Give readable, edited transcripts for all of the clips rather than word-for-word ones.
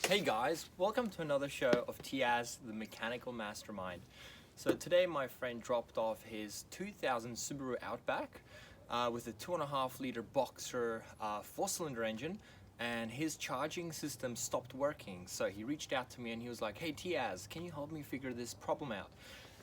Hey guys, welcome to another show of Tiaz, the Mechanical Mastermind. So today my friend dropped off his 2000 Subaru Outback with a 2.5 liter boxer 4-cylinder engine, and his charging system stopped working. So he reached out to me and he was like, hey Tiaz, can you help me figure this problem out?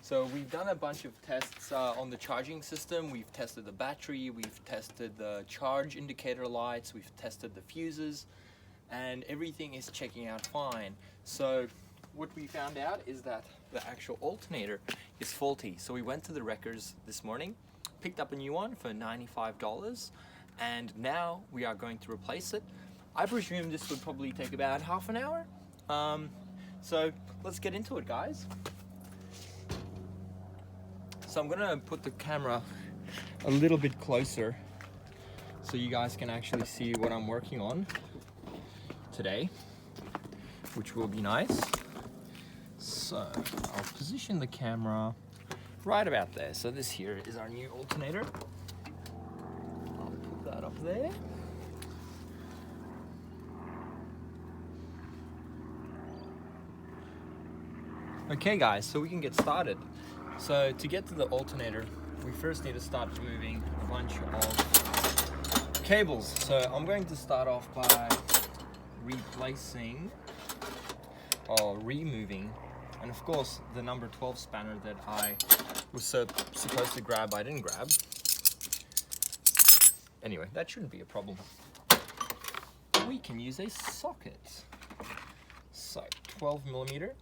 So we've done a bunch of tests on the charging system. We've tested the battery, we've tested the charge indicator lights, we've tested the fuses, and everything is checking out fine. So what we found out is that the actual alternator is faulty. So we went to the wreckers this morning, picked up a new one for $95, and now we are going to replace it. I presume this would probably take about half an hour. So let's get into it, guys. So I'm gonna put the camera a little bit closer so you guys can actually see what I'm working on today, which will be nice. So I'll position the camera right about there. So this here is our new alternator. I'll put that up there. Okay guys, so we can get started. So to get to the alternator, we first need to start removing a bunch of cables. So I'm going to start off by replacing or removing, and of course the number 12 spanner that I was supposed to grab, I didn't grab. Anyway, that shouldn't be a problem. We can use a socket. So 12 millimeter.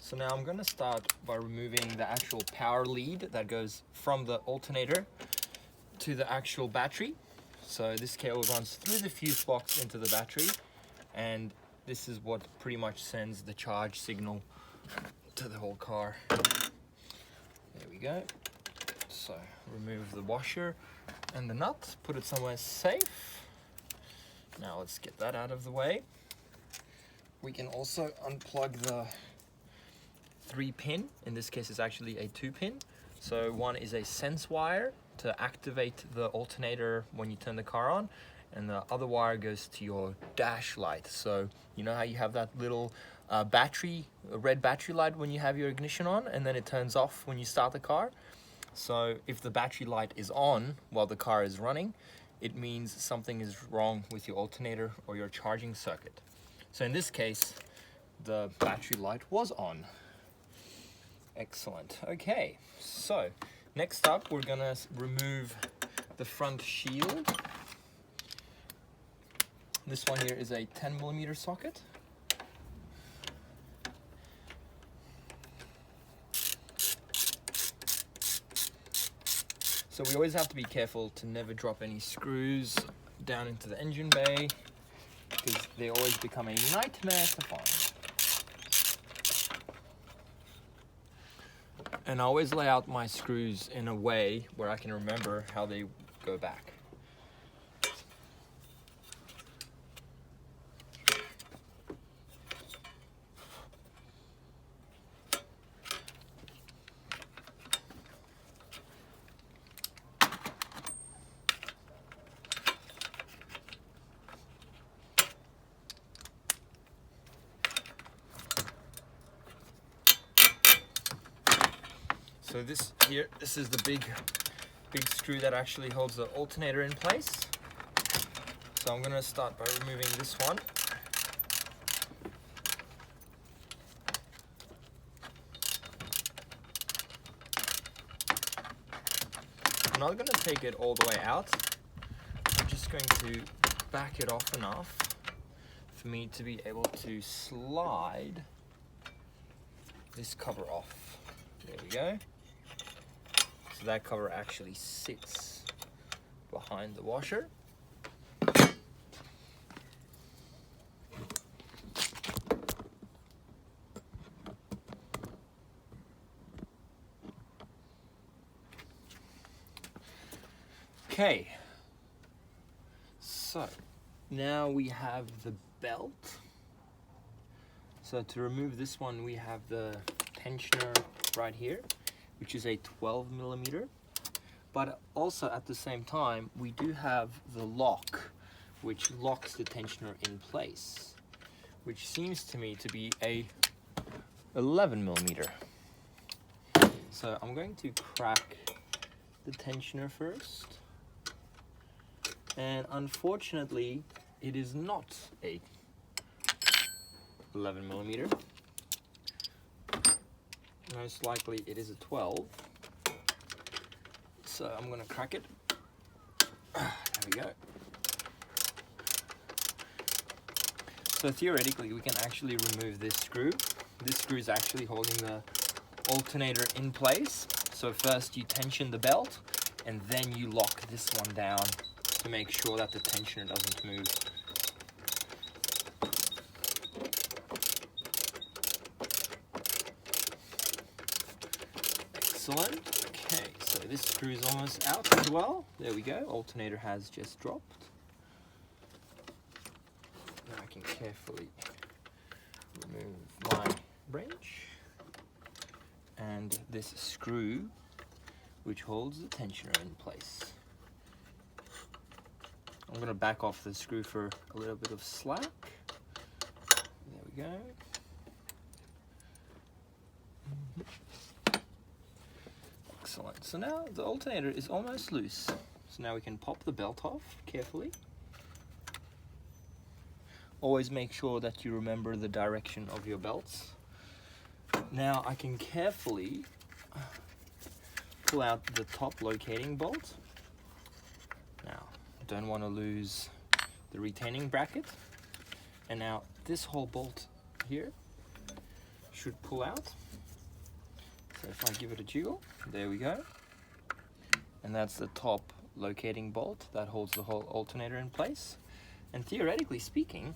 So now I'm going to start by removing the actual power lead that goes from the alternator to the actual battery. So this cable runs through the fuse box into the battery, and this is what pretty much sends the charge signal to the whole car. There we go. So remove the washer and the nut, put it somewhere safe. Now let's get that out of the way. We can also unplug the 3-pin. In this case it's actually a 2-pin. So one is a sense wire to activate the alternator when you turn the car on, and the other wire goes to your dash light. So you know how you have that little red battery light when you have your ignition on, and then it turns off when you start the car? So if the battery light is on while the car is running, it means something is wrong with your alternator or your charging circuit. So in this case, the battery light was on. Excellent. Okay, so next up we're gonna remove the front shield. This one here is a 10 millimeter socket. So we always have to be careful to never drop any screws down into the engine bay, because they always become a nightmare to find. And I always lay out my screws in a way where I can remember how they go back. So this is the big screw that actually holds the alternator in place. So I'm going to start by removing this one. I'm not going to take it all the way out. I'm just going to back it off enough for me to be able to slide this cover off. There we go. So that cover actually sits behind the washer. Okay, so now we have the belt. So to remove this one, we have the tensioner right here, which is a 12 millimeter. But also at the same time, we do have the lock, which locks the tensioner in place, which seems to me to be a 11 millimeter. So I'm going to crack the tensioner first, and unfortunately it is not a 11 millimeter. Most likely it is a 12. So I'm going to crack it. There we go. So theoretically we can actually remove this screw. This screw is actually holding the alternator in place. So first you tension the belt and then you lock this one down to make sure that the tensioner doesn't move. Excellent. Okay, so this screw is almost out as well. There we go. Alternator has just dropped. Now I can carefully remove my wrench and this screw which holds the tensioner in place. I'm going to back off the screw for a little bit of slack. There we go. Excellent. So now the alternator is almost loose. So now we can pop the belt off carefully. Always make sure that you remember the direction of your belts. Now I can carefully pull out the top locating bolt. Now, don't want to lose the retaining bracket. And now this whole bolt here should pull out. So if I give it a jiggle, there we go. And that's the top locating bolt that holds the whole alternator in place. And theoretically speaking,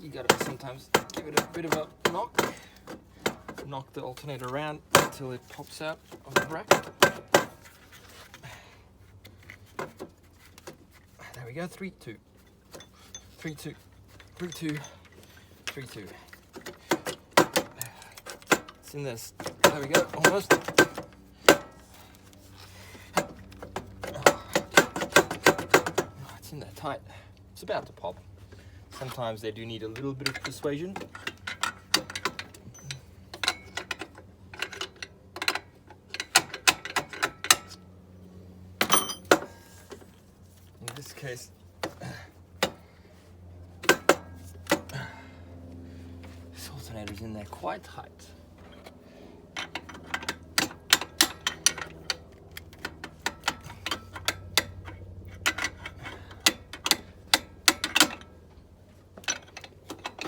you gotta sometimes give it a bit of a knock the alternator around until it pops out of the bracket. There we go, 3, 2, 3, 2, 3, 2, 3, 2. It's in this. There we go, almost. It's in there tight. It's about to pop. Sometimes they do need a little bit of persuasion. In this case, this alternator's in there quite tight.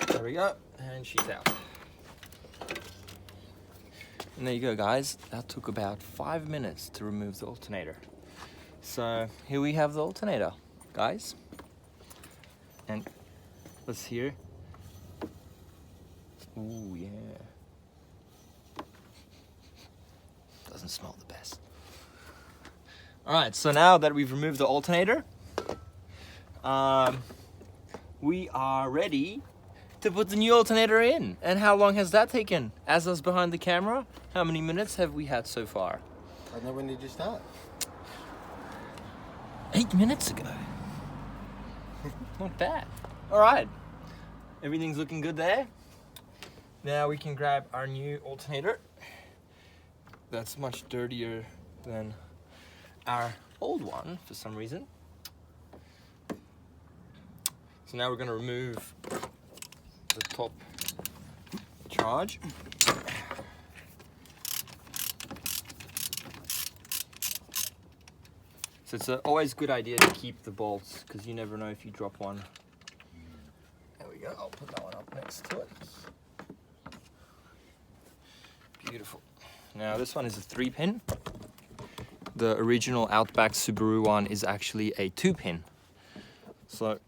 There we go, and she's out. And there you go, guys. That took about 5 minutes to remove the alternator. So here we have the alternator, guys. And let's hear. Ooh, yeah. Doesn't smell the best. All right, so now that we've removed the alternator, we are ready to put the new alternator in. And how long has that taken? As us behind the camera, how many minutes have we had so far? I know, when did you start? 8 minutes ago. Not bad. All right, everything's looking good there. Now we can grab our new alternator. That's much dirtier than our old one for some reason. So now we're going to remove the top charge. So it's always a good idea to keep the bolts because you never know if you drop one. There we go, I'll put that one up next to it. Beautiful. Now this one is a 3-pin. The original Outback Subaru one is actually a 2-pin. So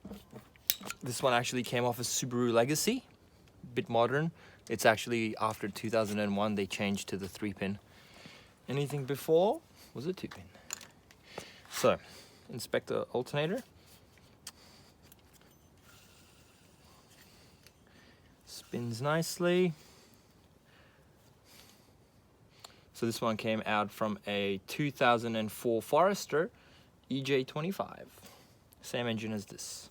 this one actually came off a Subaru Legacy, a bit modern. It's actually after 2001 they changed to the 3-pin. Anything before was a 2-pin. So, inspect the alternator. Spins nicely. So this one came out from a 2004 Forester EJ25. Same engine as this.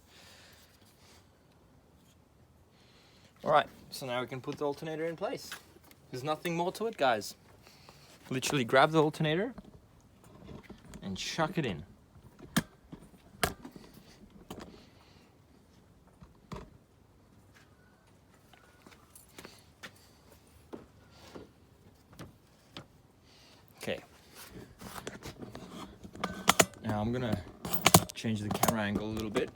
Alright, so now we can put the alternator in place. There's nothing more to it, guys. Literally grab the alternator and chuck it in. Okay. Now I'm gonna change the camera angle a little bit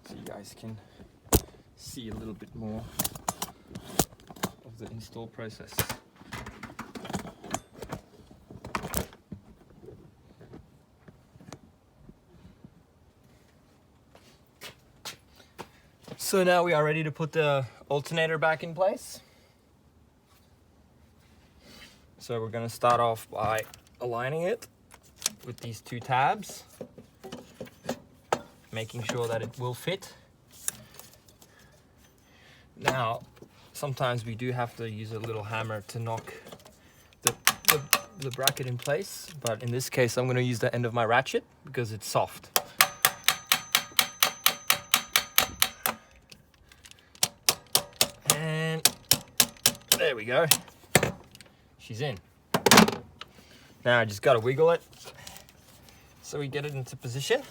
so you guys can see a little bit more of the install process. So now we are ready to put the alternator back in place. So we're going to start off by aligning it with these two tabs, making sure that it will fit. Now, sometimes we do have to use a little hammer to knock the bracket in place, but in this case I'm going to use the end of my ratchet because it's soft. And there we go. She's in. Now I just got to wiggle it so we get it into position.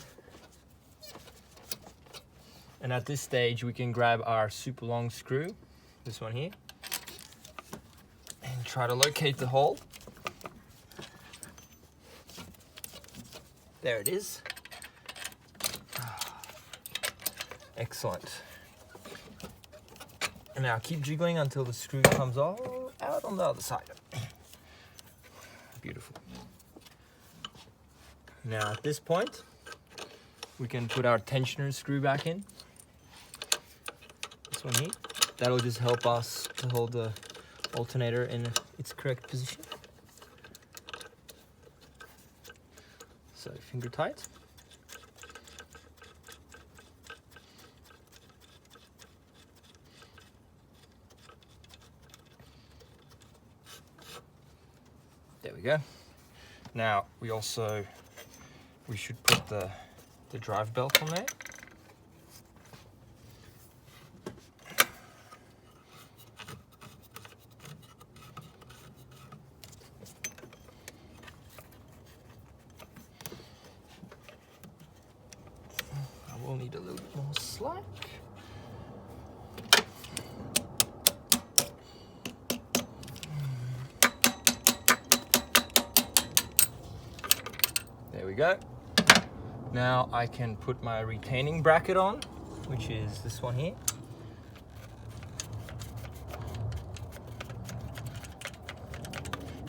And at this stage we can grab our super long screw, this one here, and try to locate the hole. There it is. Excellent. And now keep jiggling until the screw comes all out on the other side. Beautiful. Now at this point, we can put our tensioner screw back in. This one here. That'll just help us to hold the alternator in its correct position. So finger tight. There we go. Now we should put the drive belt on there. I will need a little bit more slack. There we go. Now I can put my retaining bracket on, which is this one here.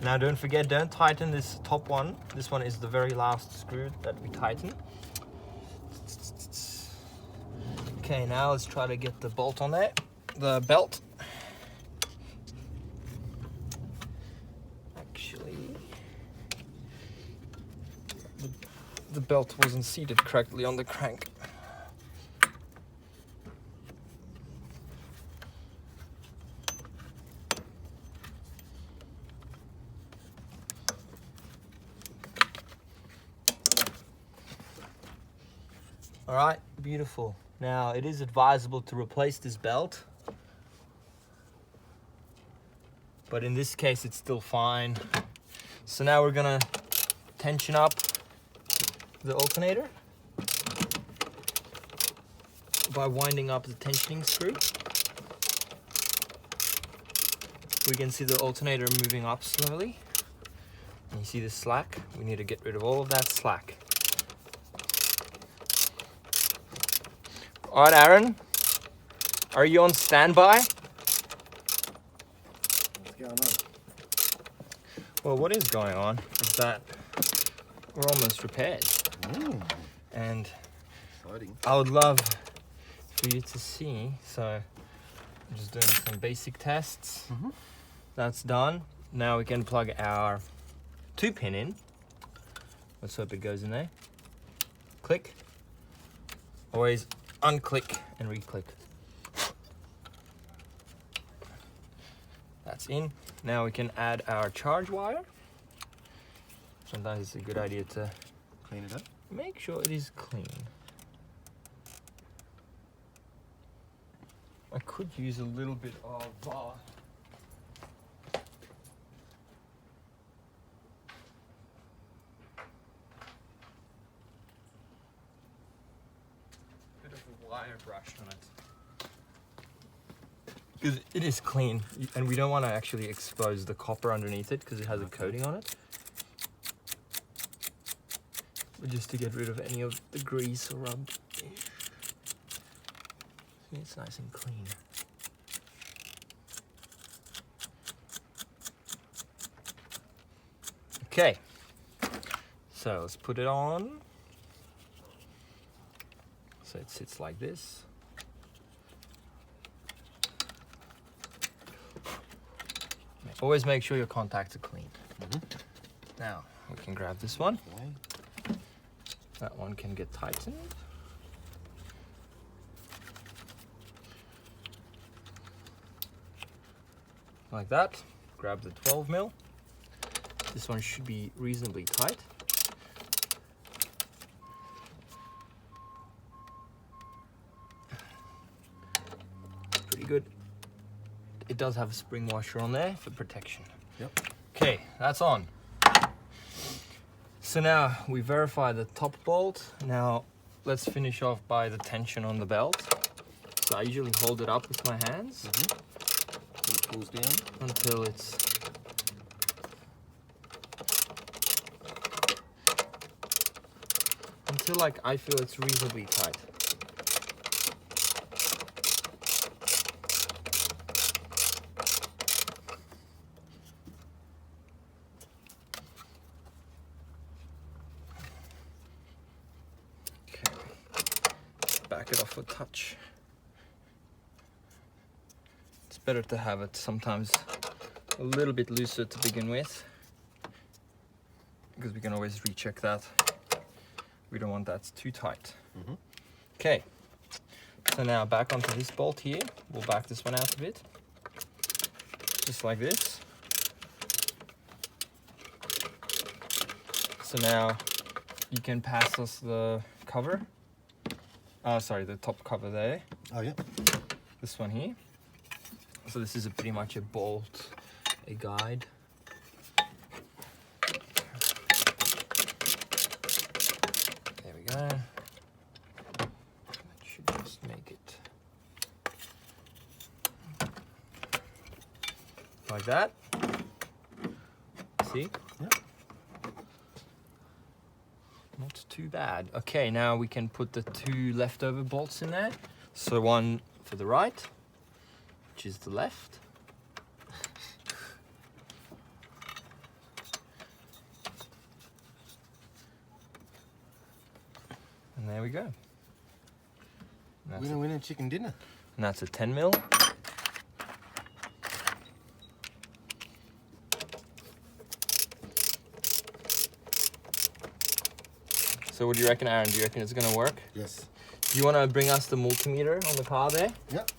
Now don't forget, don't tighten this top one. This one is the very last screw that we tighten. Okay, now let's try to get the bolt on there, the belt. The belt wasn't seated correctly on the crank. All right, beautiful. Now it is advisable to replace this belt, but in this case it's still fine. So now we're gonna tension up the alternator by winding up the tensioning screw. We can see the alternator moving up slowly. And you see the slack? We need to get rid of all of that slack. All right, Aaron, are you on standby? What's going on? Well, what is going on is that we're almost repaired. And Exciting. I would love for you to see. So I'm just doing some basic tests. That's done. Now we can plug our 2-pin in. Let's hope it goes in there. Click. Always unclick and re-click. That's in. Now we can add our charge wire. sometimes it's a good idea to Clean it up. make sure it is clean. I could use a little bit of bit of a wire brush on it. Because it is clean, and we don't want to actually expose the copper underneath it because it has a coating on it. But just to get rid of any of the grease or rub. See, it's nice and clean. Okay, so let's put it on. So it sits like this. Always make sure your contacts are clean. Now, we can grab this one. Okay. That one can get tightened. Like that. Grab the 12 mil. This one should be reasonably tight. Pretty good. It does have a spring washer on there for protection. Yep. Okay, that's on. So now we verify the top bolt. Now let's finish off by the tension on the belt. So I usually hold it up with my hands It pulls down. until it's like I feel it's reasonably tight. Okay, back it off a touch. It's better to have it sometimes a little bit looser to begin with, because we can always recheck that. We don't want that too tight. Okay, so now back onto this bolt here. We'll back this one out a bit, just like this. So now you can pass us the cover. Sorry, the top cover there. Oh, yeah. This one here. So this is pretty much a bolt, a guide. There we go. That should just make it like that. See? Yep. Not too bad. Okay, now we can put the two leftover bolts in there. So one for the right, which is the left. And there we go. And that's, Winner, chicken dinner. and that's a 10 mil. So what do you reckon, Aaron? Do you reckon it's gonna work? Yes. Do you want to bring us the multimeter on the car there? Yep.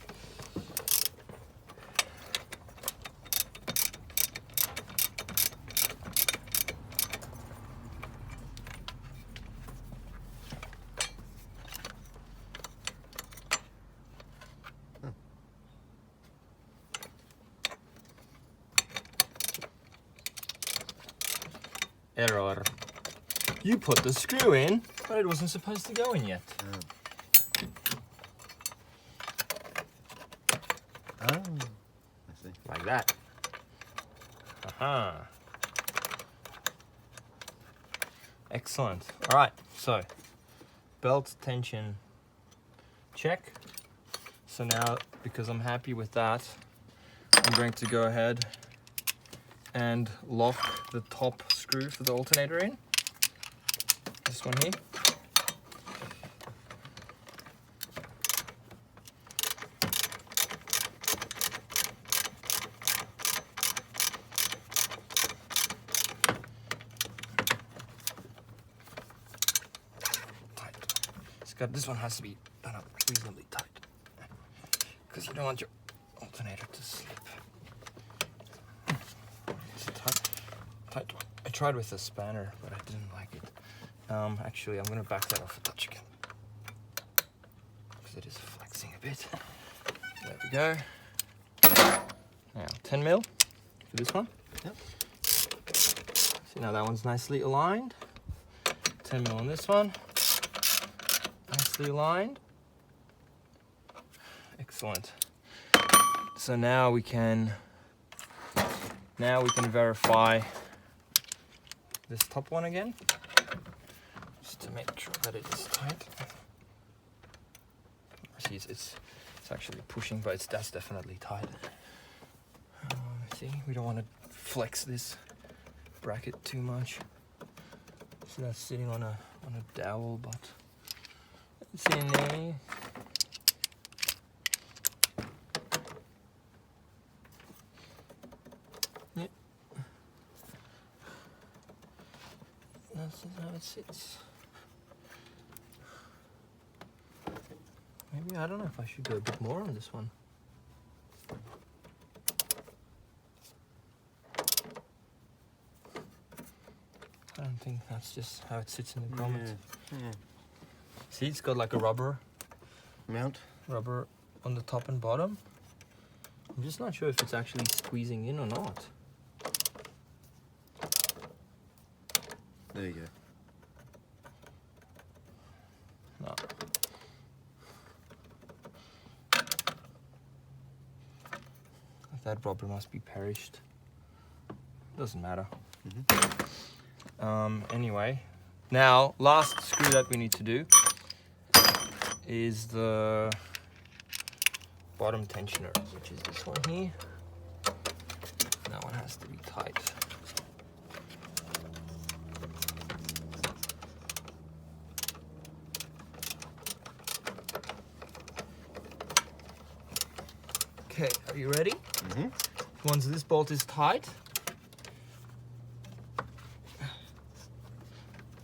Error. You put the screw in, but it wasn't supposed to go in yet. Oh, I see. Like that. Aha. Excellent. All right, so belt tension check. So now, because I'm happy with that, I'm going to go ahead and lock the top screw for the alternator in. This one here. Tight. This one has to be done up reasonably tight, because you don't want your alternator to slip. Is it tight? Tight one. tried with a spanner, but I didn't like it. Actually, I'm gonna back that off a touch again because it is flexing a bit. There we go. Now 10 mil for this one. Yep. See, now that one's nicely aligned. 10 mil on this one. Nicely aligned. Excellent. So now we can verify this top one again, just to make sure that it is tight. See, it's actually pushing, but that's definitely tight. See, we don't want to flex this bracket too much. So that's sitting on a dowel, but it's in there. Yep. That's how it sits. Maybe, I don't know if I should go a bit more on this one. I don't think that's just how it sits in the grommets. Yeah. See, it's got like a rubber on the top and bottom. I'm just not sure if it's actually squeezing in or not. There you go. No. That rubber must be perished. Doesn't matter. Anyway, now last screw that we need to do is the bottom tensioner, which is this one here. That one has to be tight. Okay, are you ready? Once this bolt is tight,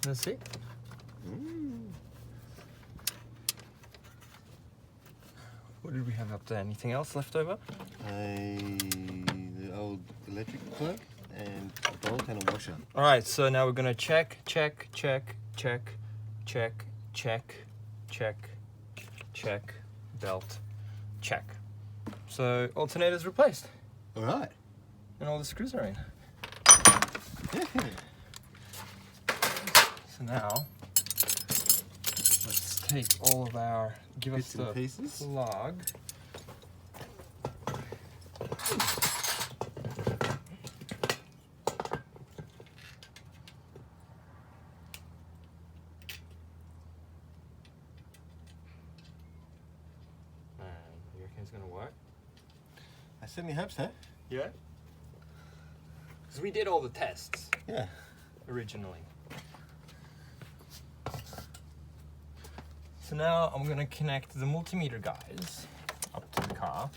that's it. What did we have up there? Anything else left over? The old electric plug and a bolt and a washer. All right, so now we're gonna check, belt, check. So alternator's replaced. All right. And all the screws are in. So now, let's take all of our, give Bits us and the pieces. plug. You reckon it's gonna work? I certainly hope so. Yeah. Because we did all the tests Yeah. originally. So now I'm gonna connect the multimeter guys up to the car,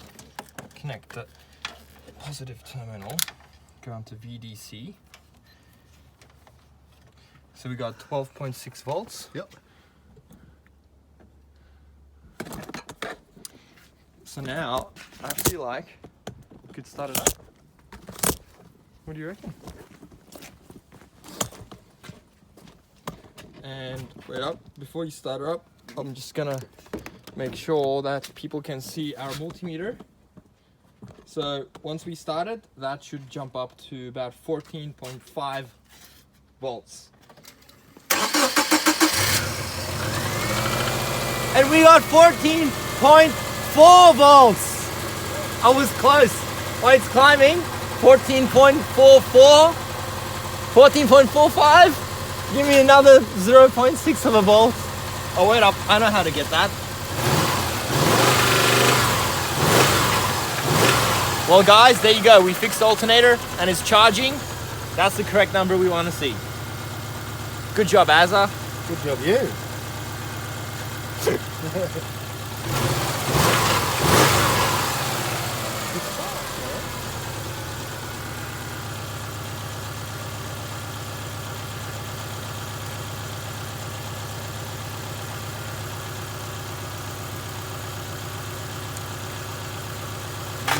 connect the positive terminal, go on to VDC. So we got 12.6 volts. Yep. So now I feel like we could start it up. What do you reckon? And wait up, before you start her up, I'm just gonna make sure that people can see our multimeter. So once we start it, that should jump up to about 14.5 volts. And we got 14.4 volts. I was close. Oh, it's climbing. 14.44, 14.45. Give me another 0.6 of a volt. Oh, wait up. I know how to get that. Well, guys, there you go. We fixed the alternator and it's charging. That's the correct number we want to see. Good job, Azza. Good job, you.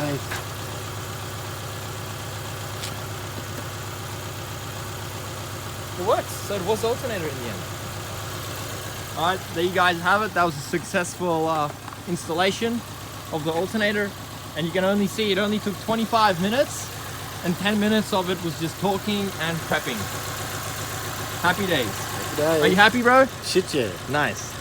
Nice. It works. So it was the alternator in the end. Alright, there you guys have it. That was a successful installation of the alternator. And you can only see it only took 25 minutes and 10 minutes of it was just talking and prepping. Happy days. Are you happy, bro? Shit, yeah. Nice.